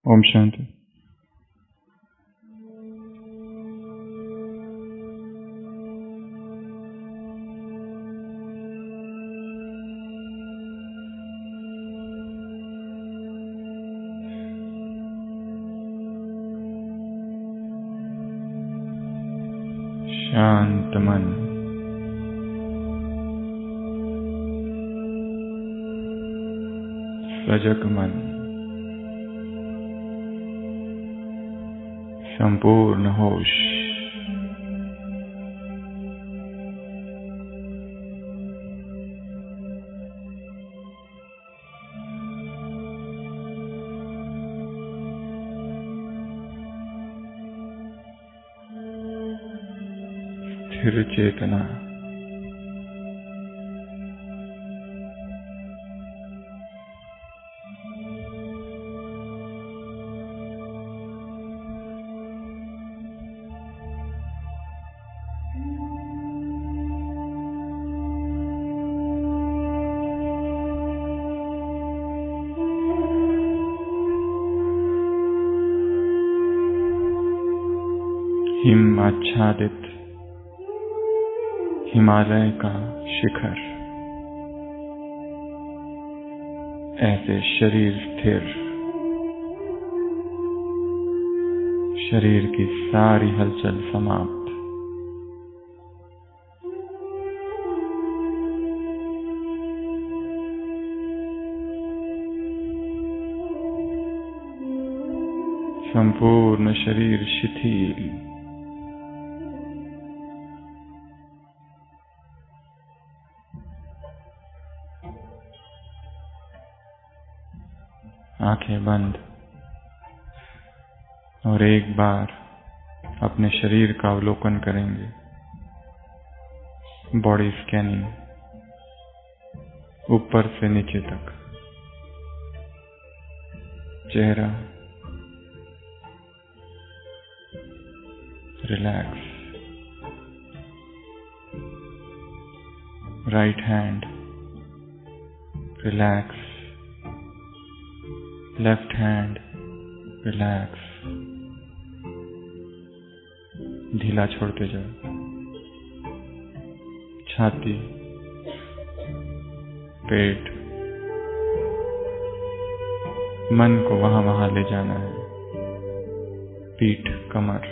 ओम शांति। शांत मन, सजग मन, संपूर्ण होश, स्थिर चेतना, हिम आच्छादित हिमालय का शिखर, ऐसे शरीर स्थिर, शरीर की सारी हलचल समाप्त, संपूर्ण शरीर शिथिल, आंखें बंद और एक बार अपने शरीर का अवलोकन करेंगे। बॉडी स्कैनिंग ऊपर से नीचे तक, चेहरा relax, right hand relax, left hand relax, ढीला छोड़ते जाओ। छाती, पेट, मन को वहां वहां ले जाना है। पीठ, कमर,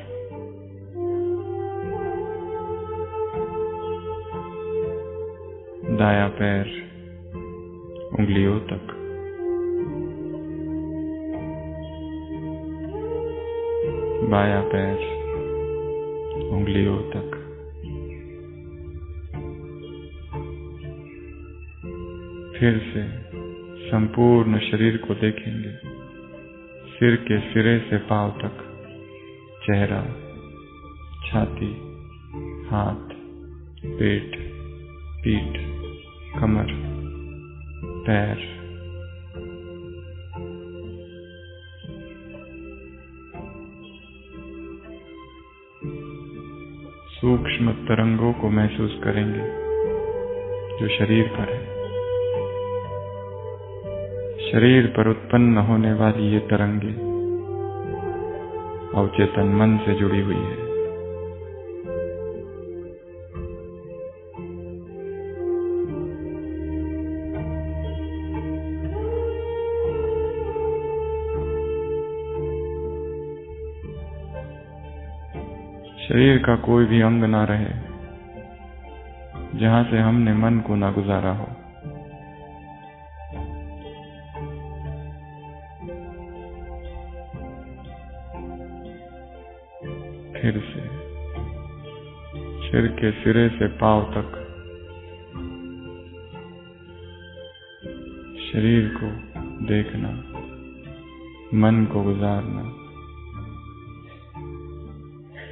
दायां पैर उंगलियों तक, बायां पैर उंगलियों तक, फिर से संपूर्ण शरीर को देखेंगे, सिर के सिरे से पांव तक, चेहरा, छाती, हाथ, पेट, पीठ, कमर, पैर, सूक्ष्म तरंगों को महसूस करेंगे जो शरीर पर है। शरीर पर उत्पन्न होने वाली ये तरंगे अवचेतन मन से जुड़ी हुई है। शरीर का कोई भी अंग ना रहे जहां से हमने मन को ना गुजारा हो। फिर से सिर के सिरे से पांव तक शरीर को देखना, मन को गुजारना।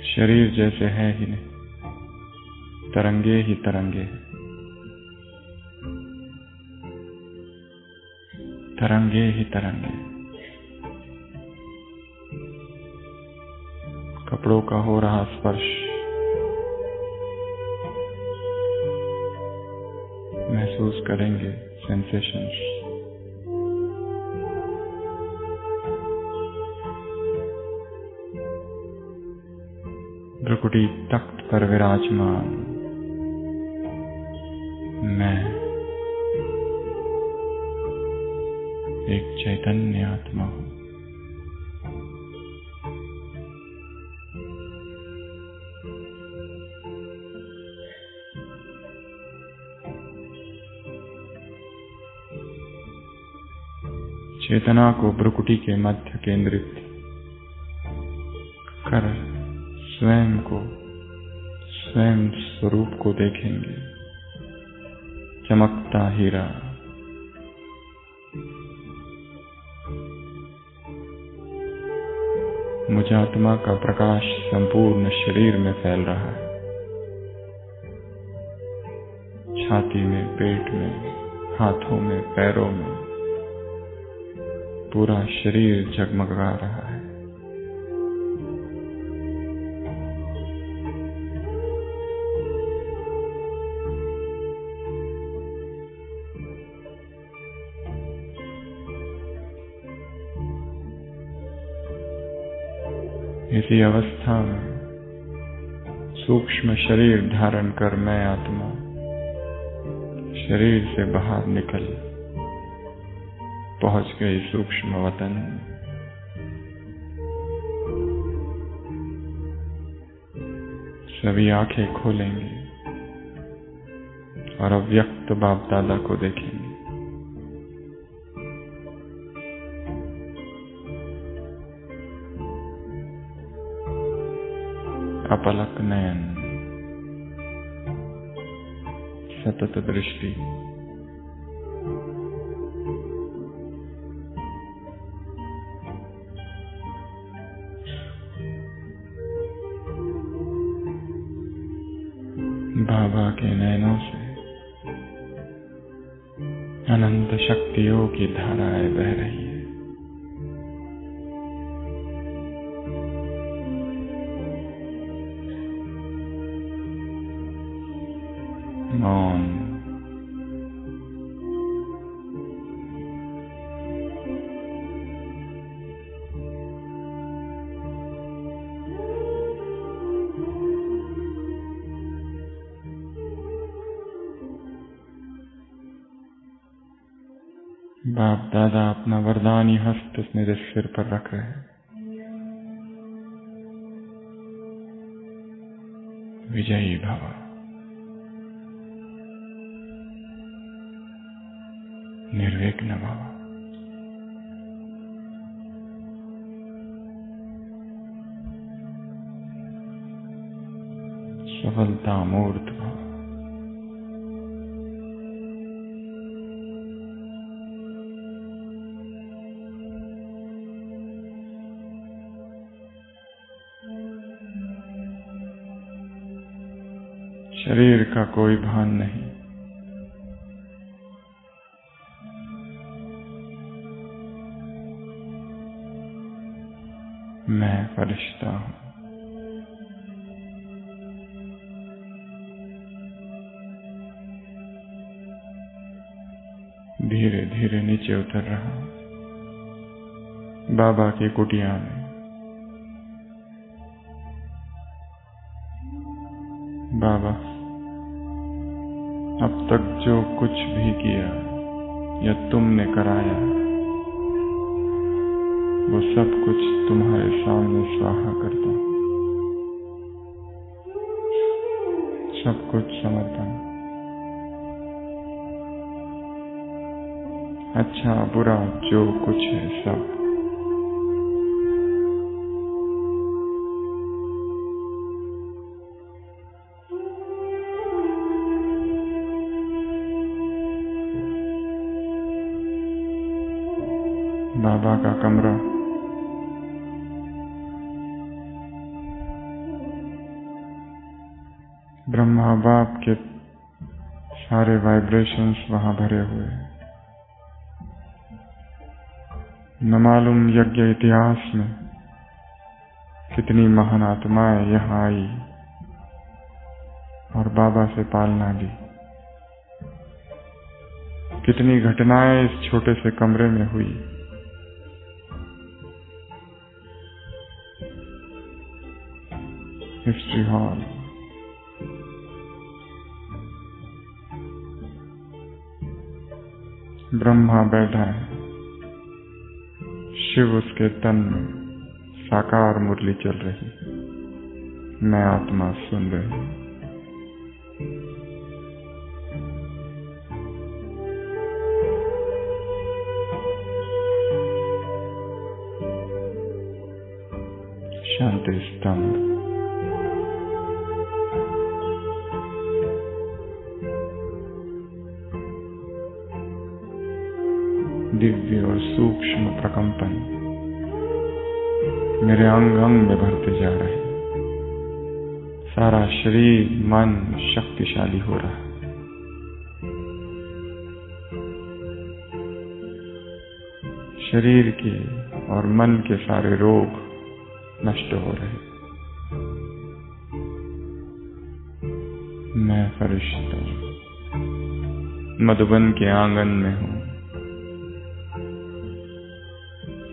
शरीर जैसे है ही नहीं, तरंगे ही तरंगे हैं, तरंगे ही तरंगे। कपड़ों का हो रहा स्पर्श महसूस करेंगे, सेंसेशंस। भ्रुकुटी तख्त पर विराजमान मैं एक चैतन्य आत्मा हूँ। चेतना को भ्रुकुटी के मध्य केंद्रित कर स्वयं को, स्वयं स्वरूप को देखेंगे। चमकता हीरा, मुझ आत्मा का प्रकाश संपूर्ण शरीर में फैल रहा है। छाती में, पेट में, हाथों में, पैरों में, पूरा शरीर जगमगा रहा है। इसी अवस्था में सूक्ष्म शरीर धारण कर मैं आत्मा शरीर से बाहर निकल पहुंच गई सूक्ष्म वतन। सभी आंखें खोलेंगे और अव्यक्त बाप दादा को देखेंगे। अपलक नयन, सतत दृष्टि, बाबा के नयनों से अनंत शक्तियों की धाराएं बह रही है। मौन, बाप दादा अपना वरदानी हस्त मेरे सिर पर रख रहे हैं। विजयी भव, निर्विघ्न भव। सफलता मूर्त भव। शरीर का कोई भान नहीं। मैं फरिश्ता हूं। धीरे धीरे नीचे उतर रहा हूं बाबा की कुटिया में। बाबा, अब तक जो कुछ भी किया या तुमने कराया वो सब कुछ तुम्हारे सामने स्वाहा करता हूं। सब कुछ समर्पण। अच्छा बुरा जो कुछ है सब बाबा का कमरा ब्रह्मा बाप के सारे वाइब्रेशंस वहां भरे हुए हैं। न मालूम यज्ञ इतिहास में कितनी महान आत्माएं यहाँ आई और बाबा से पालना ली। कितनी घटनाएं इस छोटे से कमरे में हुई। हिस्ट्री हॉल, ब्रह्मा बैठा है, शिव उसके तन में, साकार मुरली चल रही, मैं आत्मा सुन रही। शांति स्तंभ, दिव्य और सूक्ष्म प्रकंपन मेरे अंग अंग में भरते जा रहे, सारा शरीर मन शक्तिशाली हो रहा है। शरीर के और मन के सारे रोग नष्ट हो रहे। मैं फरिश्ता मधुबन के आंगन में हूँ,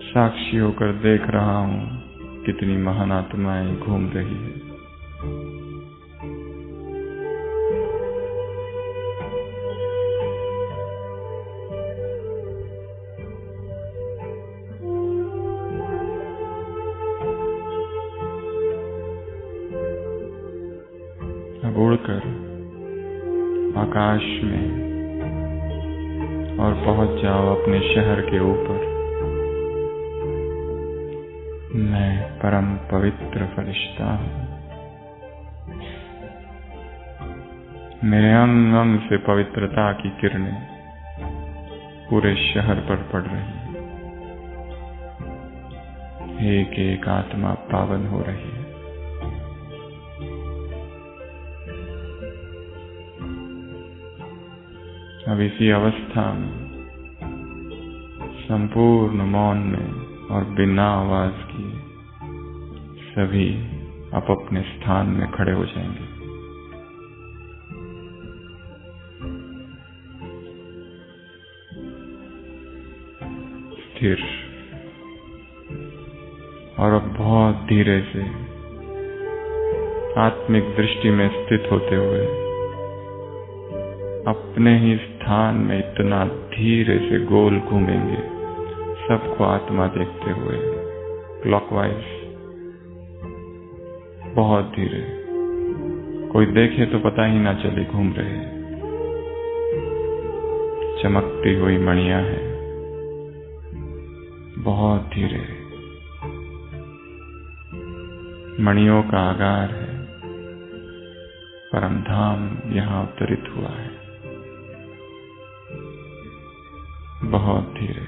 साक्षी होकर देख रहा हूँ कितनी महान आत्माएं घूम रही है। अब उड़कर आकाश में और पहुंच जाओ अपने शहर के ऊपर। मैं परम पवित्र फरिश्ता हूँ। मेरे अंग अंग से पवित्रता की किरणें पूरे शहर पर पड़ रही है। एक एक आत्मा पावन हो रही है। अब इसी अवस्था में संपूर्ण मौन में और बिना आवाज किए सभी आप अपने स्थान में खड़े हो जाएंगे। स्थिर और अब बहुत धीरे से आत्मिक दृष्टि में स्थित होते हुए अपने ही स्थान में इतना धीरे से गोल घूमेंगे, सबको आत्मा देखते हुए क्लॉकवाइज, बहुत धीरे। कोई देखे तो पता ही ना चले घूम रहे। चमकती हुई मणियां हैं, बहुत धीरे। मणियों का आगार है, परम धाम यहां अवतरित हुआ है। बहुत धीरे।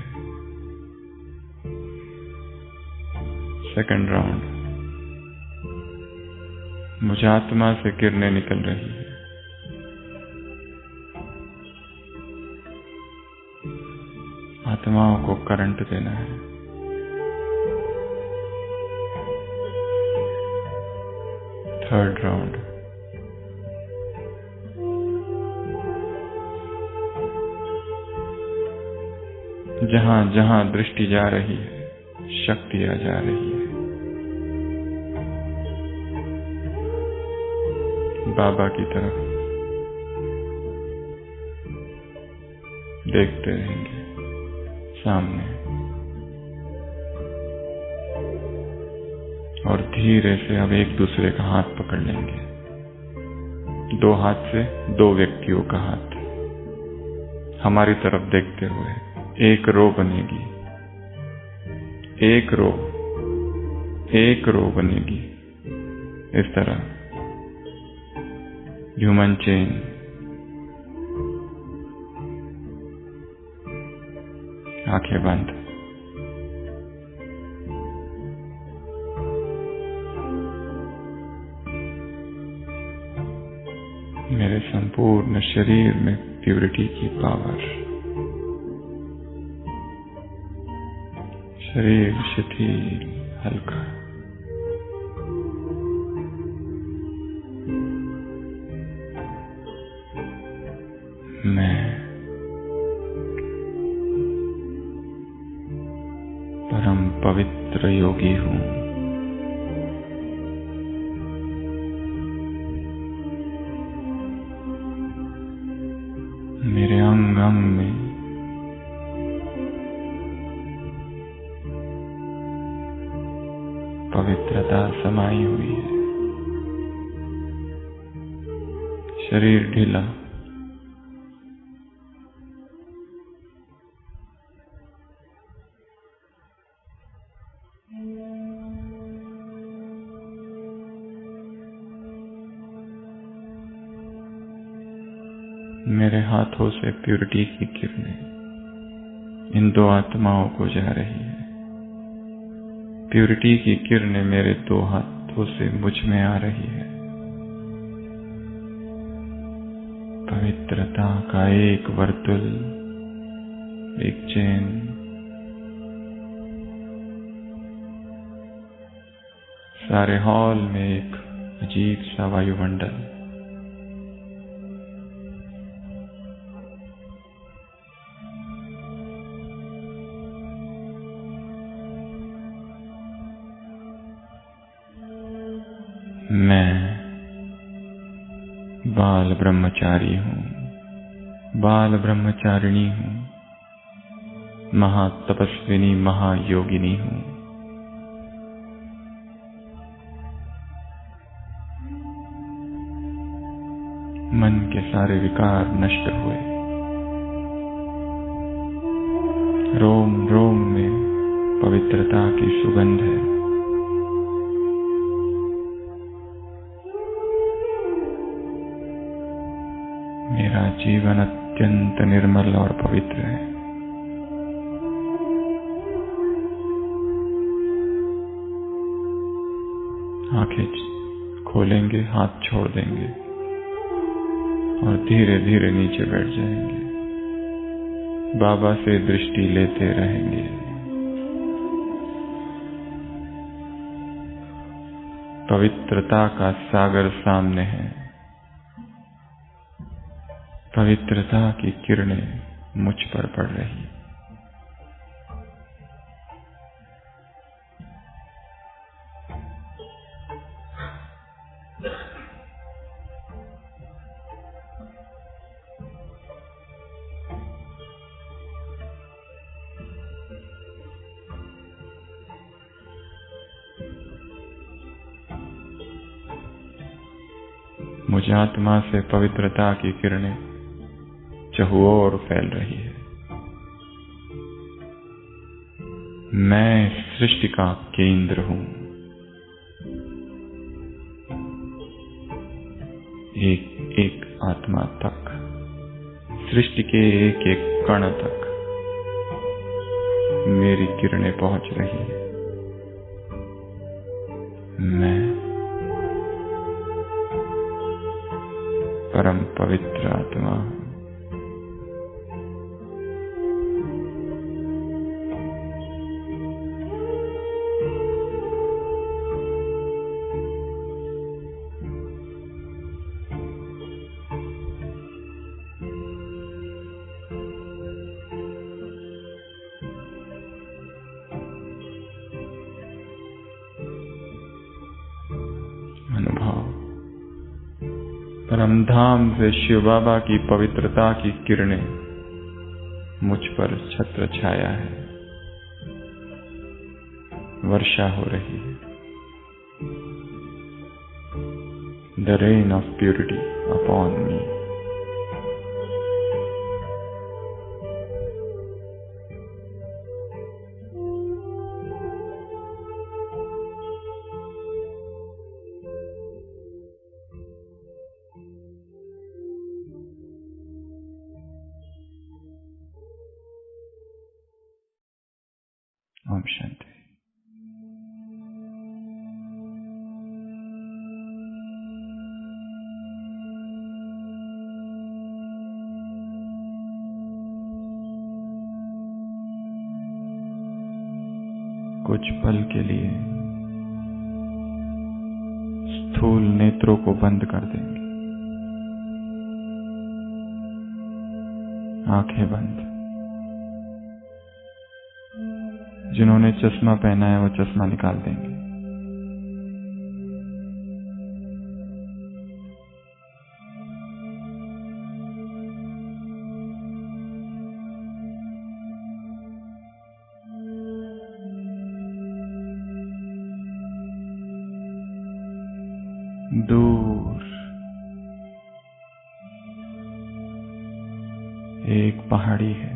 Second round. मुझे आत्मा से किरणें निकल रही है। आत्माओं को करंट देना है। Third round. जहां जहां दृष्टि जा रही है, शक्ति आ जा रही है। बाबा की तरफ देखते रहेंगे सामने, और धीरे से अब एक दूसरे का हाथ पकड़ लेंगे। दो हाथ से दो व्यक्तियों का हाथ हमारी तरफ देखते हुए एक रो बनेगी। एक रो बनेगी। इस तरह ह्यूमन चेन। आंखें बंद। मेरे संपूर्ण शरीर में प्यूरिटी की पावर। शरीर शिथिल, हल्का। मैं परम पवित्र योगी हूँ। पवित्रता समाई हुई है। शरीर ढीला, मेरे हाथों से प्यूरिटी की किरणें इन दो आत्माओं को जा रही है। प्यूरिटी की किरणें मेरे दो हाथों से मुझ में आ रही है। पवित्रता का एक वर्तुल, एक चेन सारे हॉल में एक अजीब सा वायुमंडल। मैं बाल ब्रह्मचारी हूँ, बाल ब्रह्मचारिणी हूँ, महातपस्विनी महायोगिनी हूँ। मन के सारे विकार नष्ट हुए। रोम रोम में पवित्रता की सुगंध है। मेरा जीवन अत्यंत निर्मल और पवित्र है। आंखें खोलेंगे, हाथ छोड़ देंगे और धीरे धीरे नीचे बैठ जाएंगे। बाबा से दृष्टि लेते रहेंगे। पवित्रता का सागर सामने है। पवित्रता की किरणें मुझ पर पड़ रही। मुझ आत्मा से पवित्रता की किरणें चहुओर फैल रही है। मैं सृष्टि का केंद्र हूँ। एक एक आत्मा तक, सृष्टि के एक एक कण तक मेरी किरणें पहुंच रही है। मैं परम पवित्र आत्मा हूँ। अनुभव परमधाम से शिव बाबा की पवित्रता की किरणें मुझ पर छत्र छाया है। वर्षा हो रही है। The rain of purity upon me. Om Shanti. कुछ पल के लिए स्थूल नेत्रों को बंद कर देंगे। आंखें बंद। जिन्होंने चश्मा पहना है वो चश्मा निकाल देंगे। दूर एक पहाड़ी है।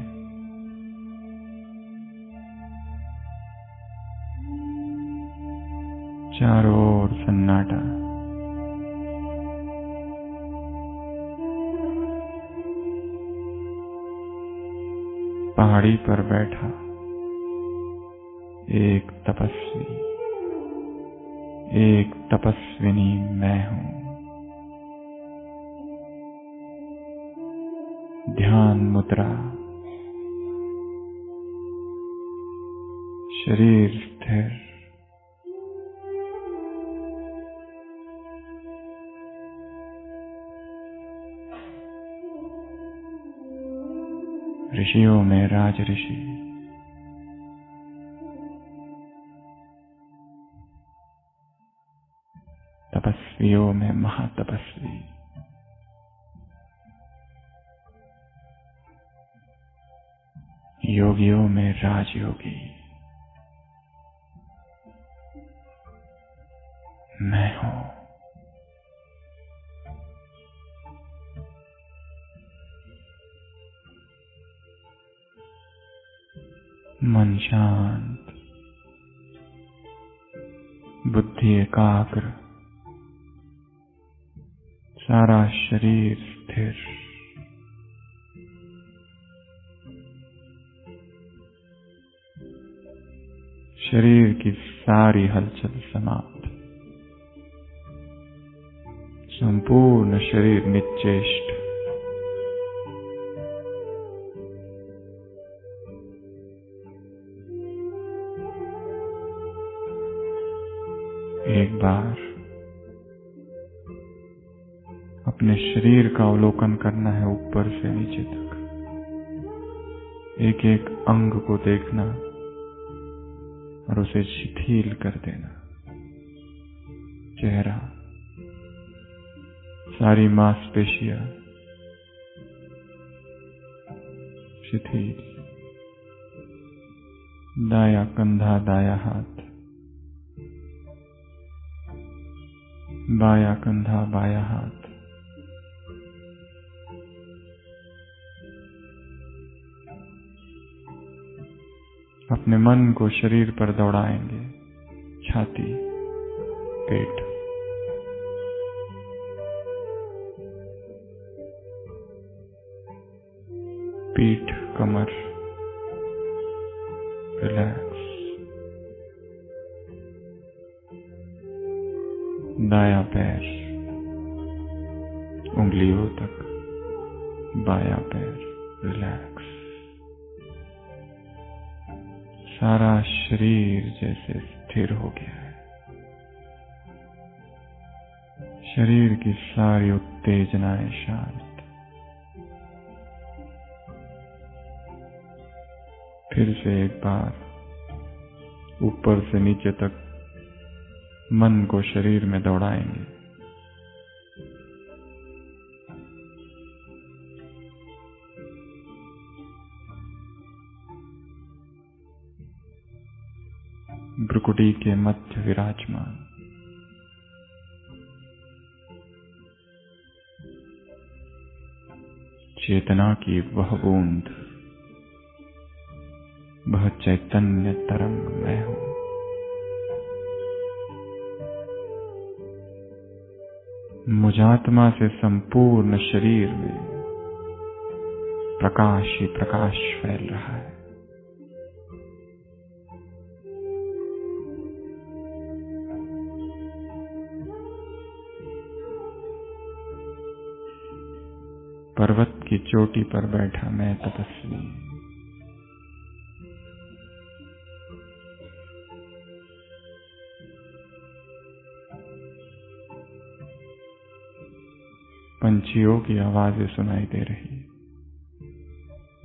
चारों ओर सन्नाटा। पहाड़ी पर बैठा एक तपस्वी, एक तपस्विनी मैं हूं। ध्यान मुद्रा, शरीर स्थिर, ऋषियों में राज ऋषि, तपस्वियों में महातपस्वी, योगियों में राजयोगी मैं हूं। मन शांत, बुद्धि एकाग्र, सारा शरीर स्थिर। शरीर की सारी हलचल समाप्त, संपूर्ण शरीर निश्चेष्ट। एक बार अपने शरीर का अवलोकन करना है, ऊपर से नीचे तक एक एक अंग को देखना और उसे शिथिल कर देना। चेहरा, सारी मांसपेशियां शिथिल। दाया कंधा, दाया हाथ, बाया कंधा, बाया हाथ। अपने मन को शरीर पर दौड़ाएंगे। छाती, पेट, पीठ, कमर, रिलैक्स। दाया पैर, उंगलियों तक, बाया पैर, रिलैक्स। सारा शरीर जैसे स्थिर हो गया है। शरीर की सारी उत्तेजनाएं शांत। फिर से एक बार ऊपर से नीचे तक मन को शरीर में दौड़ाएंगे। भ्रुकुटी के मध्य विराजमान, चेतना की वह बूंद, वह चैतन्य तरंग मैं हूं। मुझात्मा से संपूर्ण शरीर में प्रकाश ही प्रकाश फैल रहा है। पर्वत की चोटी पर बैठा मैं तपस्वी, पंछियों की आवाजें सुनाई दे रही।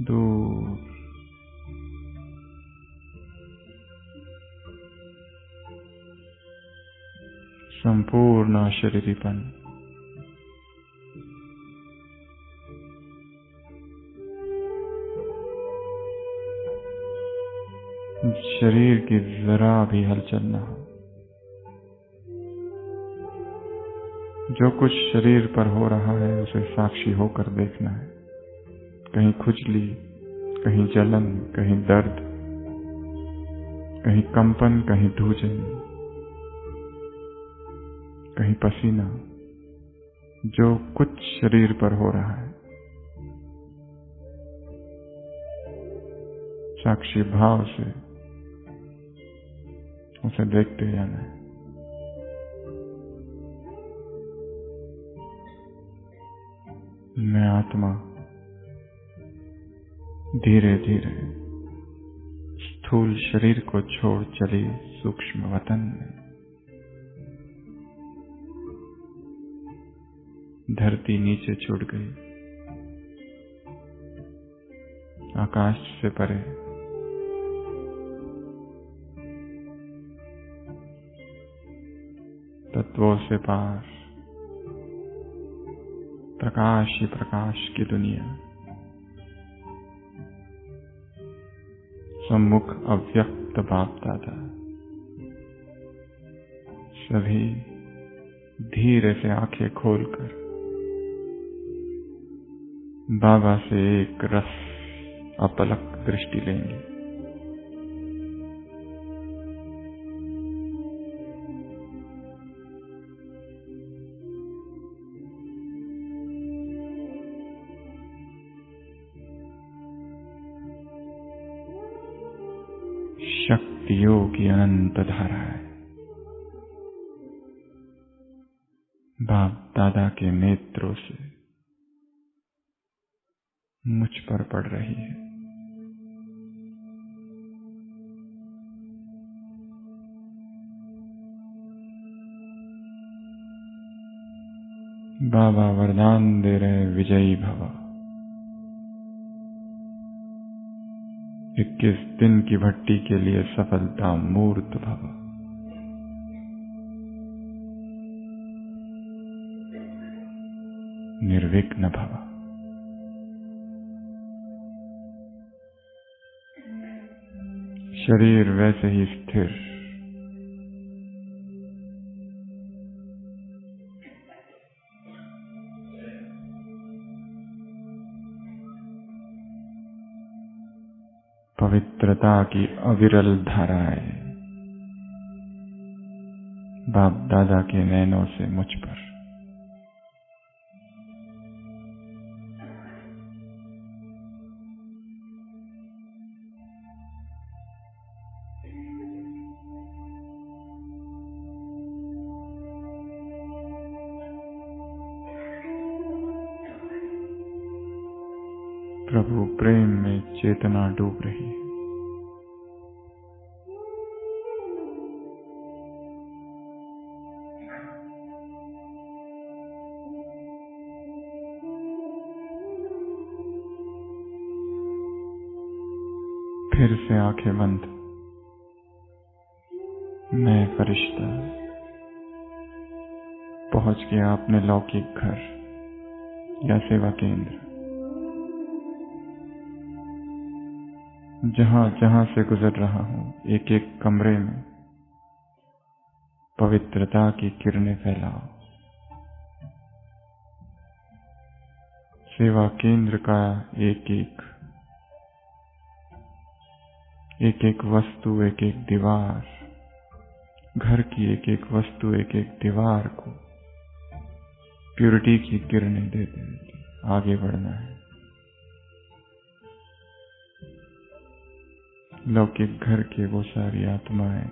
दूर संपूर्ण शरीरीपन, शरीर की जरा भी हलचल न हो। जो कुछ शरीर पर हो रहा है उसे साक्षी होकर देखना है। कहीं खुजली, कहीं जलन, कहीं दर्द, कहीं कंपन, कहीं धूजन, कहीं पसीना, जो कुछ शरीर पर हो रहा है साक्षी भाव से उसे देखते जाना है। मैं आत्मा धीरे धीरे स्थूल शरीर को छोड़ चली सूक्ष्म वतन में। धरती नीचे छूट गई, आकाश से परे तत्वों से पार प्रकाश ही प्रकाश की दुनिया। सम्मुख अव्यक्त बाप दादा सभी धीरे से आंखें खोलकर बाबा से एक रस अपलक दृष्टि लेंगे। शक्तियों की अनंत धारा है बाप दादा के नेत्रों से मुझ पर पड़ रही है। बाबा वरदान दे रहे विजयी भव। 21 दिन की भट्टी के लिए सफलता मूर्त भव। निर्विघ्न भव। शरीर वैसे ही स्थिर, पवित्रता की अविरल धाराएं बाप दादा के नैनों से मुझ पर। प्रभु प्रेम में चेतना डूब रही है। फिर से आंखें बंद। मैं फरिश्ता पहुंच गया अपने लौकिक घर या सेवा केंद्र। जहां जहां से गुजर रहा हूं, एक एक कमरे में पवित्रता की किरणें फैलाओ। सेवा केंद्र का एक एक वस्तु, एक एक दीवार, घर की एक एक वस्तु, एक एक दीवार को प्यूरिटी की किरणें देते आगे बढ़ना है। लौकिक घर के वो सारी आत्माएं,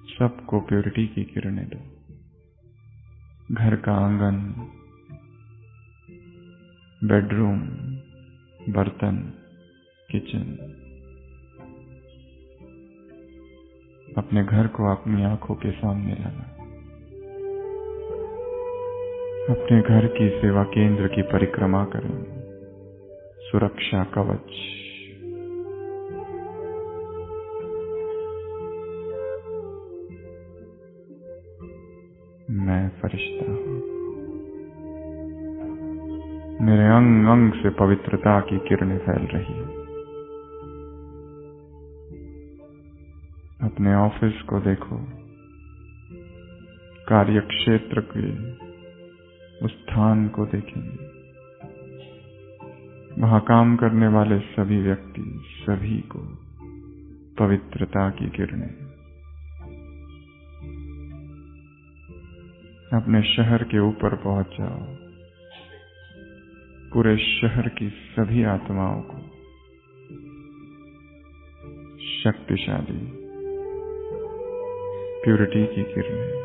सबको प्योरिटी की किरणें दो। घर का आंगन, बेडरूम, बर्तन, किचन, अपने घर को अपनी आंखों के सामने लाना। अपने घर की सेवा केंद्र की परिक्रमा करें। सुरक्षा कवच। मैं फरिश्ता हूं। मेरे अंग अंग से पवित्रता की किरणें फैल रही है। अपने ऑफिस को देखो, कार्य क्षेत्र के उस स्थान को देखेंगे। वहां काम करने वाले सभी व्यक्ति, सभी को पवित्रता की किरणें। अपने शहर के ऊपर पहुंच जाओ, पूरे शहर की सभी आत्माओं को शक्तिशाली प्यूरिटी की किरणें।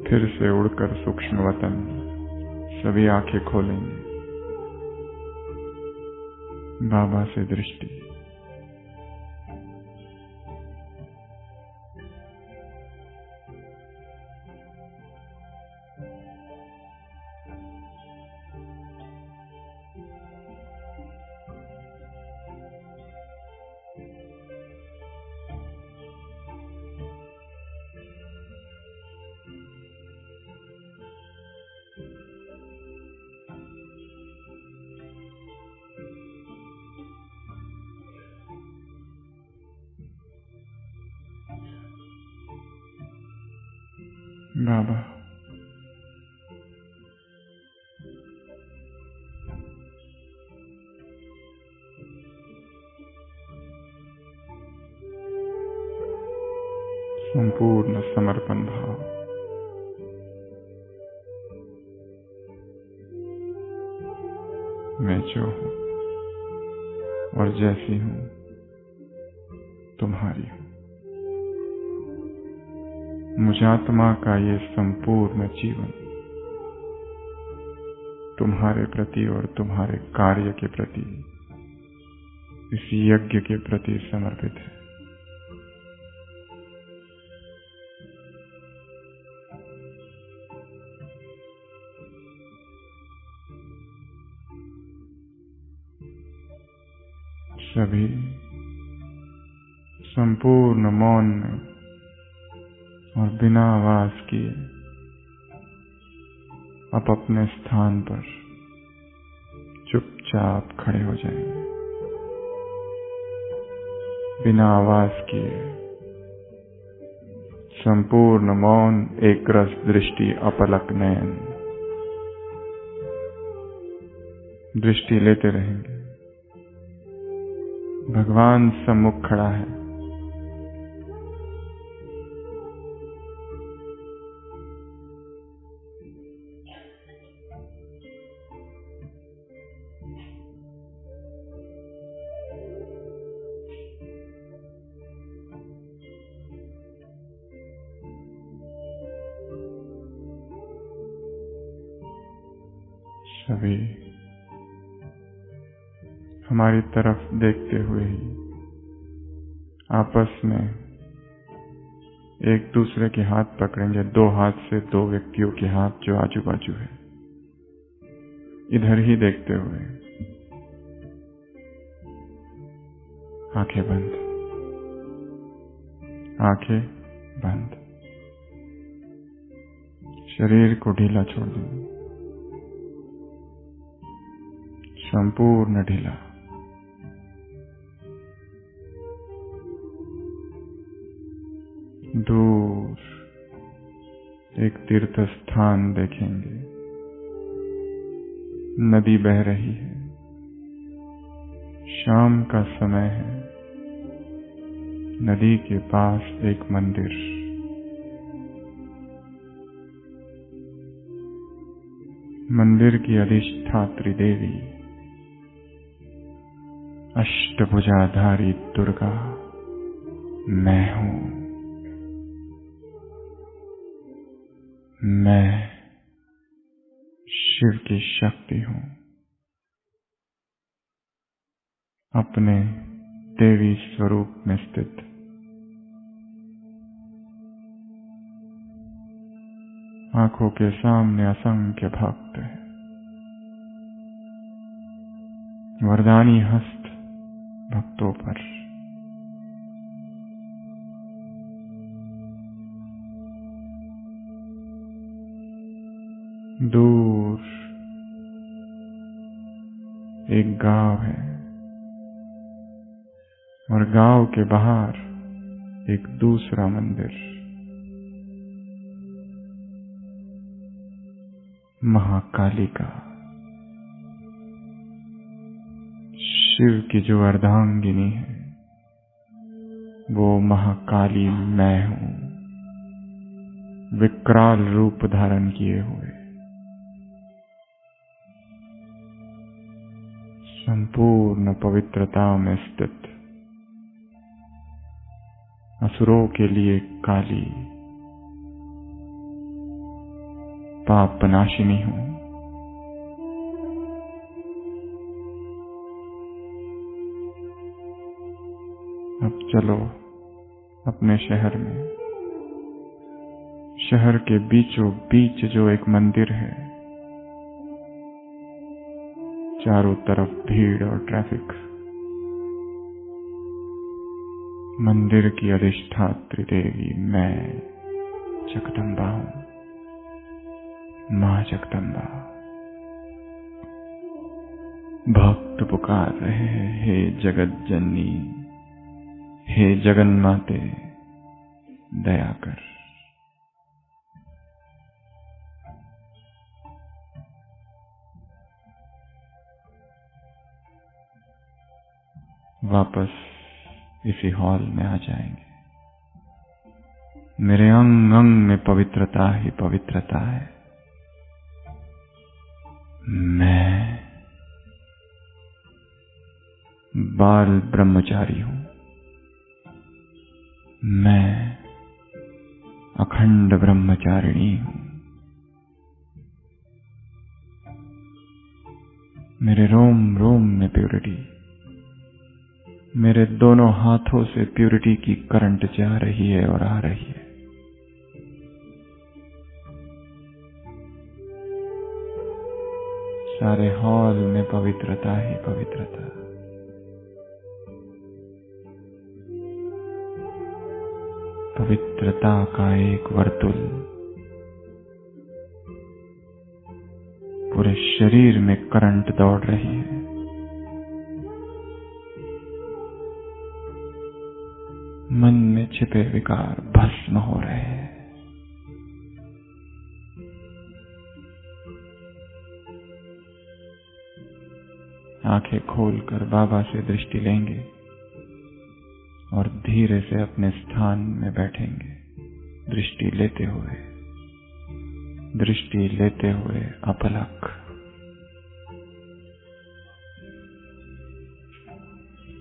फिर से उड़कर सूक्ष्म वतन सभी आंखें खोलेंगे। बाबा से दृष्टि। बाबा संपूर्ण समर्पण भाव। मैं जो हूं और जैसी हूं तुम्हारी हूं। मुझात्मा का ये संपूर्ण जीवन तुम्हारे प्रति और तुम्हारे कार्य के प्रति, इस यज्ञ के प्रति समर्पित है। सभी संपूर्ण मौन और बिना आवाज किए आप अपने स्थान पर चुपचाप खड़े हो जाएंगे। बिना आवाज किए संपूर्ण मौन, एक रस दृष्टि, अपलक नयन दृष्टि लेते रहेंगे। भगवान सम्मुख खड़ा है। सभी हमारी तरफ देखते हुए ही आपस में एक दूसरे के हाथ पकड़ेंगे। दो हाथ से दो व्यक्तियों के हाथ जो आजू बाजू है, इधर ही देखते हुए आंखें बंद, आंखें बंद। शरीर को ढीला छोड़ दें, संपूर्ण ढीला। दूर एक तीर्थ स्थान देखेंगे। नदी बह रही है, शाम का समय है। नदी के पास एक मंदिर, मंदिर की अधिष्ठात्री देवी अष्टभुजाधारी दुर्गा मैं हूं। मैं शिव की शक्ति हूं। अपने देवी स्वरूप में स्थित आंखों के सामने असंख्य भक्त हैं। वरदानी हस्त भक्तों पर। दूर एक गांव है और गांव के बाहर एक दूसरा मंदिर, महाकाली का। शिव की जो अर्धांगिनी है वो महाकाली मैं हूं, विकराल रूप धारण किए हुए। संपूर्ण पवित्रता में स्थित, असुरों के लिए काली, पाप नाशिनी हूं। अब चलो अपने शहर में, शहर के बीचों बीच जो एक मंदिर है, चारों तरफ भीड़ और ट्रैफिक। मंदिर की अधिष्ठात्री देवी मैं जगदम्बा हूं, मां जगदम्बा। भक्त पुकार रहे हैं, हे जगत जननी, हे जगन्माते, दया कर। वापस इसी हॉल में आ जाएंगे। मेरे अंग अंग में पवित्रता ही पवित्रता है। मैं बाल ब्रह्मचारी हूं, मैं अखंड ब्रह्मचारिणी हूं। मेरे रोम रोम में प्योरिटी, मेरे दोनों हाथों से प्यूरिटी की करंट जा रही है और आ रही है। सारे हॉल में पवित्रता ही पवित्रता। पवित्रता का एक वर्तुल पूरे शरीर में करंट दौड़ रही है। मन में छिपे विकार भस्म हो रहे हैं। आंखें खोलकर बाबा से दृष्टि लेंगे और धीरे से अपने स्थान में बैठेंगे। दृष्टि लेते हुए अपलक।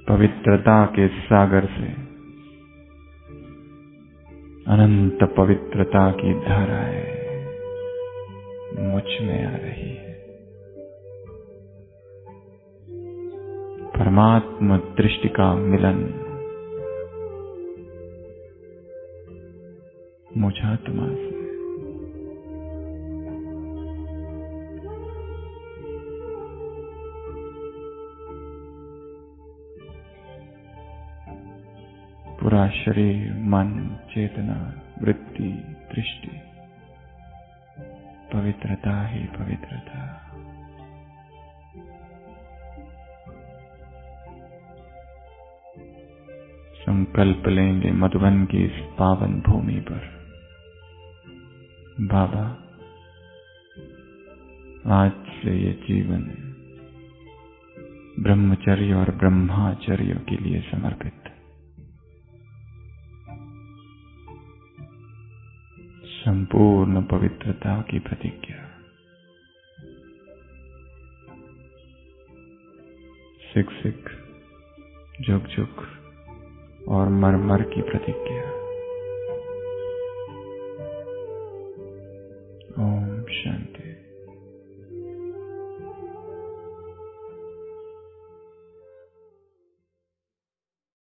पवित्रता के सागर से अनंत पवित्रता की धाराएं मुझ में आ रही है। परमात्मा दृष्टि का मिलन मुझात्मा से। पूरा शरीर, मन, चेतना, वृत्ति, दृष्टि, पवित्रता ही पवित्रता। संकल्प लेंगे मधुबन की इस पावन भूमि पर। बाबा, आज से ये जीवन ब्रह्मचर्य और ब्रह्माचर्य के लिए समर्पित। संपूर्ण पवित्रता की प्रतिज्ञा। सिक सिक, झुक झुक और मर मर की प्रतिज्ञा।